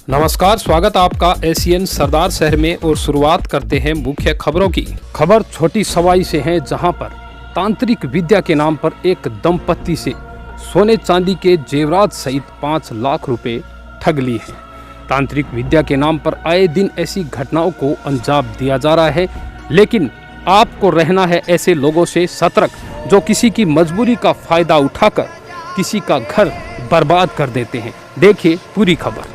नमस्कार, स्वागत आपका एशियन सरदार शहर में। और शुरुआत करते हैं मुख्य खबरों की। खबर छोटी सवाई से है, जहां पर तांत्रिक विद्या के नाम पर एक दंपत्ति से सोने चांदी के जेवरात सहित 5 लाख रुपए ठग लिए हैं। तांत्रिक विद्या के नाम पर आए दिन ऐसी घटनाओं को अंजाम दिया जा रहा है, लेकिन आपको रहना है ऐसे लोगों से सतर्क जो किसी की मजबूरी का फायदा उठाकर किसी का घर बर्बाद कर देते हैं। देखिए पूरी खबर।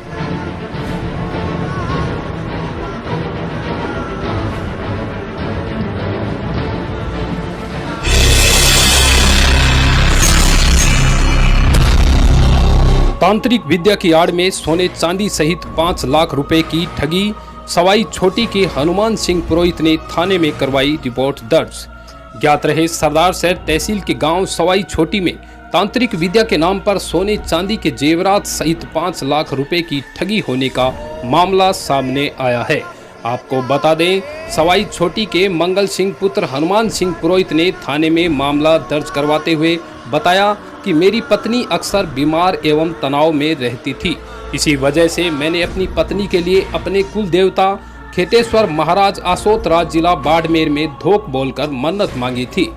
तांत्रिक विद्या की आड़ में सोने चांदी सहित 5 लाख रुपए की ठगी। सवाई छोटी के हनुमान सिंह पुरोहित ने थाने में करवाई रिपोर्ट दर्ज। ज्ञात रहे, सरदार शहर तहसील के गांव सवाई छोटी में तांत्रिक विद्या के नाम पर सोने चांदी के जेवरात सहित 5 लाख रुपए की ठगी होने का मामला सामने आया है। आपको बता दें, सवाई छोटी के मंगल सिंह पुत्र हनुमान सिंह पुरोहित ने थाने में मामला दर्ज करवाते हुए बताया कि मेरी पत्नी अक्सर बीमार एवं तनाव में रहती थी। इसी वजह से मैंने अपनी पत्नी के लिए अपने कुल देवता खेतेश्वर महाराज आसोत राज जिला बाड़मेर में धोख बोलकर मन्नत मांगी थी,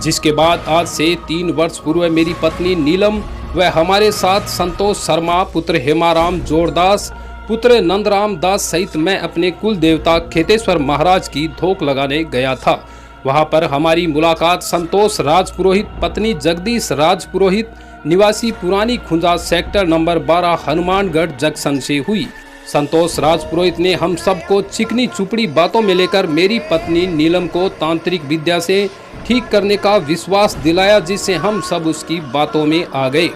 जिसके बाद आज से 3 वर्ष पूर्व मेरी पत्नी नीलम व हमारे साथ संतोष शर्मा पुत्र हेमाराम जोरदास पुत्र नंदराम दास सहित मैं अपने कुल देवता खेतेश्वर महाराज की धोख लगाने गया था। वहां पर हमारी मुलाकात संतोष राजपुरोहित पत्नी जगदीश राजपुरोहित निवासी पुरानी खुंजा सेक्टर नंबर 12 हनुमानगढ़ जंक्शन से हुई। संतोष राजपुरोहित ने हम सबको चिकनी चुपड़ी बातों में लेकर मेरी पत्नी नीलम को तांत्रिक विद्या से ठीक करने का विश्वास दिलाया, जिससे हम सब उसकी बातों में आ गए।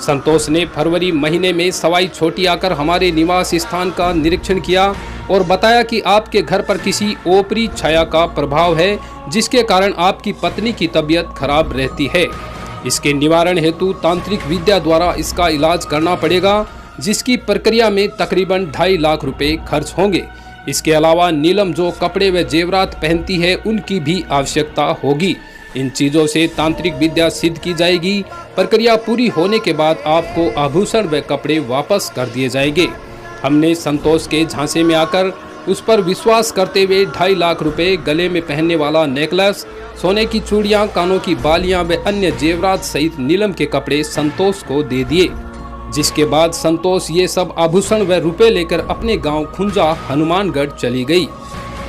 संतोष ने फरवरी महीने में सवाई छोटी आकर हमारे निवास स्थान का निरीक्षण किया और बताया कि आपके घर पर किसी ओपरी छाया का प्रभाव है, जिसके कारण आपकी पत्नी की तबीयत खराब रहती है। इसके निवारण हेतु तांत्रिक विद्या द्वारा इसका इलाज करना पड़ेगा, जिसकी प्रक्रिया में तकरीबन 2.5 लाख रुपए खर्च होंगे। इसके अलावा नीलम जो कपड़े व जेवरात पहनती है, उनकी भी आवश्यकता होगी। इन चीज़ों से तांत्रिक विद्या सिद्ध की जाएगी। प्रक्रिया पूरी होने के बाद आपको आभूषण व कपड़े वापस कर दिए जाएंगे। हमने संतोष के झांसे में आकर उस पर विश्वास करते हुए 2.5 लाख रुपए, गले में पहनने वाला नेकलेस, सोने की चूड़ियां, कानों की बालियां व अन्य जेवरात सहित नीलम के कपड़े संतोष को दे दिए, जिसके बाद संतोष ये सब आभूषण व रुपए लेकर अपने गांव खुंजा हनुमानगढ़ चली गई।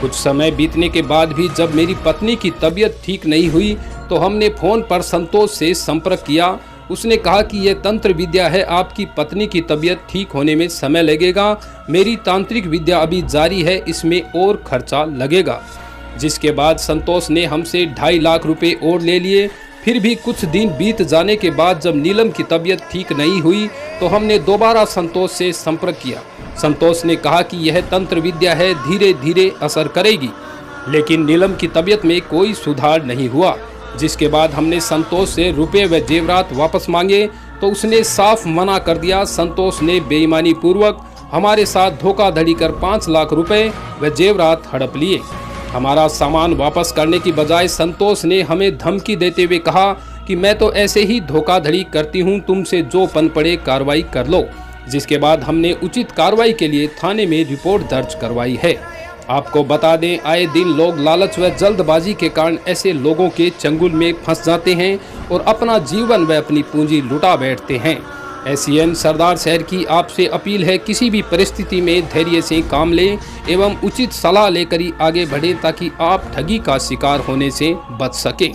कुछ समय बीतने के बाद भी जब मेरी पत्नी की तबीयत ठीक नहीं हुई तो हमने फोन पर संतोष से संपर्क किया। उसने कहा कि यह तंत्र विद्या है, आपकी पत्नी की तबीयत ठीक होने में समय लगेगा। मेरी तांत्रिक विद्या अभी जारी है, इसमें और खर्चा लगेगा। जिसके बाद संतोष ने हमसे 2.5 लाख रुपए और ले लिए। फिर भी कुछ दिन बीत जाने के बाद जब नीलम की तबीयत ठीक नहीं हुई तो हमने दोबारा संतोष से संपर्क किया। संतोष ने कहा कि यह तंत्र विद्या है, धीरे धीरे असर करेगी, लेकिन नीलम की तबीयत में कोई सुधार नहीं हुआ। जिसके बाद हमने संतोष से रुपए व जेवरात वापस मांगे तो उसने साफ मना कर दिया। संतोष ने बेईमानी पूर्वक हमारे साथ धोखाधड़ी कर 5 लाख रुपए व जेवरात हड़प लिए। हमारा सामान वापस करने की बजाय संतोष ने हमें धमकी देते हुए कहा कि मैं तो ऐसे ही धोखाधड़ी करती हूं, तुमसे जो पन पड़े कार्रवाई कर लो। जिसके बाद हमने उचित कार्रवाई के लिए थाने में रिपोर्ट दर्ज करवाई है। आपको बता दें, आए दिन लोग लालच व जल्दबाजी के कारण ऐसे लोगों के चंगुल में फंस जाते हैं और अपना जीवन व अपनी पूंजी लुटा बैठते हैं। एशियन सरदार शहर की आपसे अपील है, किसी भी परिस्थिति में धैर्य से काम लें एवं उचित सलाह लेकर ही आगे बढ़ें, ताकि आप ठगी का शिकार होने से बच सकें।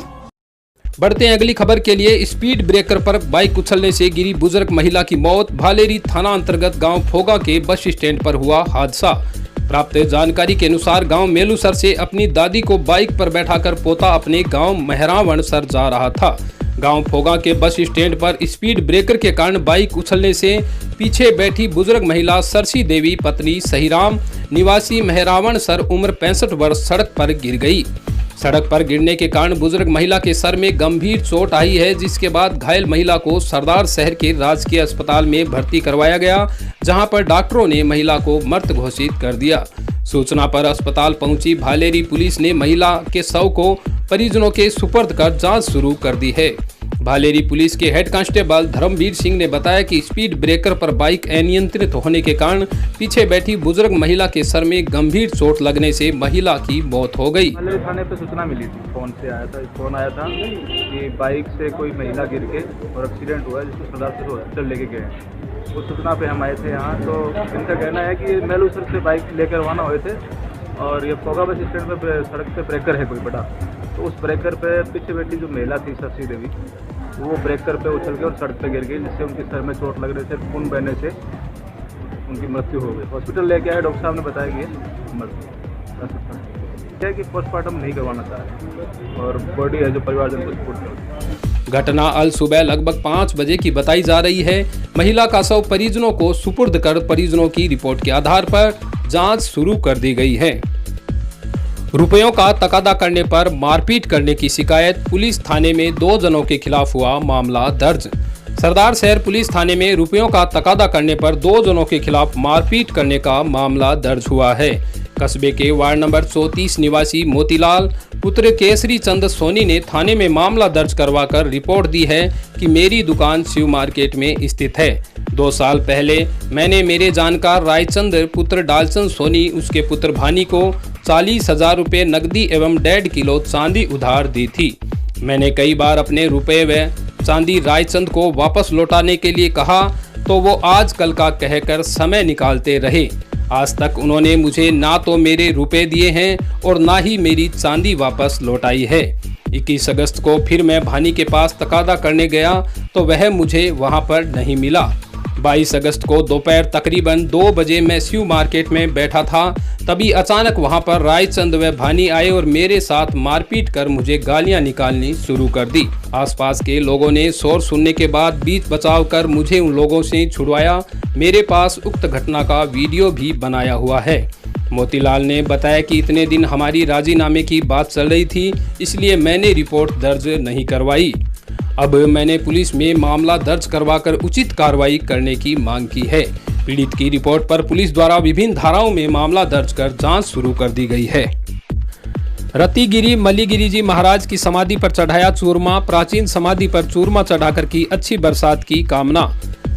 बढ़ते हैं अगली खबर के लिए। स्पीड ब्रेकर पर बाइक उछलने से गिरी बुजुर्ग महिला की मौत। भालेरी थाना अंतर्गत गांव फोगा के बस स्टैंड पर हुआ हादसा। प्राप्त जानकारी के अनुसार गांव मेलूसर से अपनी दादी को बाइक पर बैठाकर पोता अपने गांव महरावण सर जा रहा था। गांव फोगा के बस स्टैंड पर स्पीड ब्रेकर के कारण बाइक उछलने से पीछे बैठी बुजुर्ग महिला सरसी देवी पत्नी सहीराम निवासी महरावण सर उम्र 65 वर्ष सड़क पर गिर गई। सड़क पर गिरने के कारण बुजुर्ग महिला के सर में गंभीर चोट आई है, जिसके बाद घायल महिला को सरदार शहर के राजकीय अस्पताल में भर्ती करवाया गया, जहां पर डॉक्टरों ने महिला को मृत घोषित कर दिया। सूचना पर अस्पताल पहुंची भालेरी पुलिस ने महिला के शव को परिजनों के सुपर्द कर जांच शुरू कर दी है। भालेरी पुलिस के हेड कांस्टेबल धर्मवीर सिंह ने बताया कि स्पीड ब्रेकर पर बाइक अनियंत्रित होने के कारण पीछे बैठी बुजुर्ग महिला के सर में गंभीर चोट लगने से महिला की मौत हो गई। भालेरी थाने पे सूचना मिली थी, फोन आया था कि बाइक से कोई महिला गिर के और एक्सीडेंट हुआ है, जिसको सरदारसर हॉस्पिटल लेके गए। उस सूचना पे हम आए थे यहाँ। तो इनका कहना है कि मेलूसर से बाइक लेकर रवाना हुए थे और ये पोगा बस स्टैंड पे सड़क पे ब्रेकर है कोई बड़ा, तो उस ब्रेकर पे पीछे बैठी जो महिला थी शशि देवी, वो ब्रेकर पे उछल के और सड़क पे गिर गई, जिससे उनके सर में चोट लगने से खून बहने से उनकी मृत्यु हो गई। हॉस्पिटल लेके आए, डॉक्टर साहब ने बताया कि मृत्यु है कि पोस्टमार्टम नहीं करवाना चाह रहे और बॉडी है जो परिवारजन को सपोर्ट कर। घटना अल सुबह लगभग 5 बजे की बताई जा रही है। महिला का शव परिजनों को सुपुर्द कर परिजनों की रिपोर्ट के आधार पर जांच शुरू कर दी गई है। रुपयों का तकादा करने पर मारपीट करने की शिकायत, पुलिस थाने में 2 जनों के खिलाफ हुआ मामला दर्ज। सरदार शहर पुलिस थाने में रुपयों का तकादा करने पर 2 जनों के खिलाफ मारपीट करने का मामला दर्ज हुआ है। कस्बे के वार्ड नंबर 34 निवासी मोतीलाल पुत्र केसरी चंद सोनी ने थाने में मामला दर्ज करवाकर रिपोर्ट दी है कि मेरी दुकान शिव मार्केट में स्थित है। 2 साल पहले मैंने मेरे जानकार रायचंद पुत्र डालचंद सोनी उसके पुत्र भानी को 40,000 रुपये नकदी एवं 1.5 किलो चांदी उधार दी थी। मैंने कई बार अपने रुपए व चांदी रायचंद को वापस लौटाने के लिए कहा तो वो आज कल का कहकर समय निकालते रहे। आज तक उन्होंने मुझे ना तो मेरे रुपए दिए हैं और ना ही मेरी चांदी वापस लौटाई है। 21 अगस्त को फिर मैं भानी के पास तकादा करने गया तो वह मुझे वहां पर नहीं मिला। 22 अगस्त को दोपहर तकरीबन 2 बजे मैं शिव मार्केट में बैठा था, तभी अचानक वहां पर रायचंद व भानी आए और मेरे साथ मारपीट कर मुझे गालियां निकालनी शुरू कर दी। आसपास के लोगों ने शोर सुनने के बाद बीच बचाव कर मुझे उन लोगों से छुड़वाया। मेरे पास उक्त घटना का वीडियो भी बनाया हुआ है। मोतीलाल ने बताया कि इतने दिन हमारी राजीनामे की बात चल रही थी, इसलिए मैंने रिपोर्ट दर्ज नहीं करवाई। अब मैंने पुलिस में मामला दर्ज करवाकर उचित कार्रवाई करने की मांग की है। पीड़ित की रिपोर्ट पर पुलिस द्वारा विभिन्न धाराओं में मामला दर्ज कर जांच शुरू कर दी गई है। रतिगिरी मल्लीगिरी जी महाराज की समाधि पर चढ़ाया चूरमा, प्राचीन समाधि पर चूरमा चढ़ाकर की अच्छी बरसात की कामना।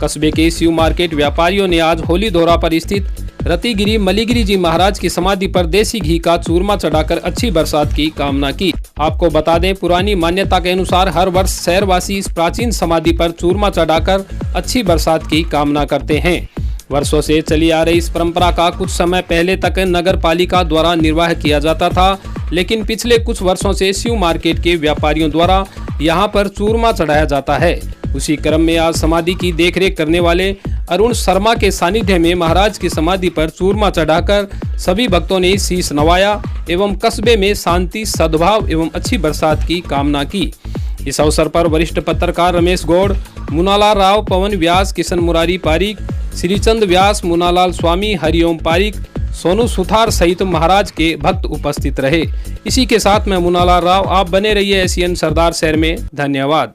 कस्बे के शिव मार्केट व्यापारियों ने आज होली दोरा पर स्थित रतिगिरी मल्लीगिरी जी महाराज की समाधि पर देसी घी का चूरमा चढ़ाकर अच्छी बरसात की कामना की। आपको बता दें, पुरानी मान्यता के अनुसार हर वर्ष शहरवासी इस प्राचीन समाधि पर चूरमा चढ़ाकर अच्छी बरसात की कामना करते हैं। वर्षों से चली आ रही इस परंपरा का कुछ समय पहले तक नगर पालिका द्वारा निर्वाह किया जाता था, लेकिन पिछले कुछ वर्षों से शिव मार्केट के व्यापारियों द्वारा यहाँ पर चूरमा चढ़ाया जाता है। उसी क्रम में आज समाधि की देखरेख करने वाले अरुण शर्मा के सानिध्य में महाराज की समाधि पर चूरमा चढ़ाकर सभी भक्तों ने शीश नवाया एवं कस्बे में शांति, सद्भाव एवं अच्छी बरसात की कामना की। इस अवसर पर वरिष्ठ पत्रकार रमेश गौड़, मुनालाल राव, पवन व्यास, किशन मुरारी पारिक, श्रीचंद व्यास, मुनालाल स्वामी, हरिओम पारिक, सोनू सुथार सहित महाराज के भक्त उपस्थित रहे। इसी के साथ मैं मुनालाल राव, आप बने रहिए एशियन सरदार शहर में। धन्यवाद।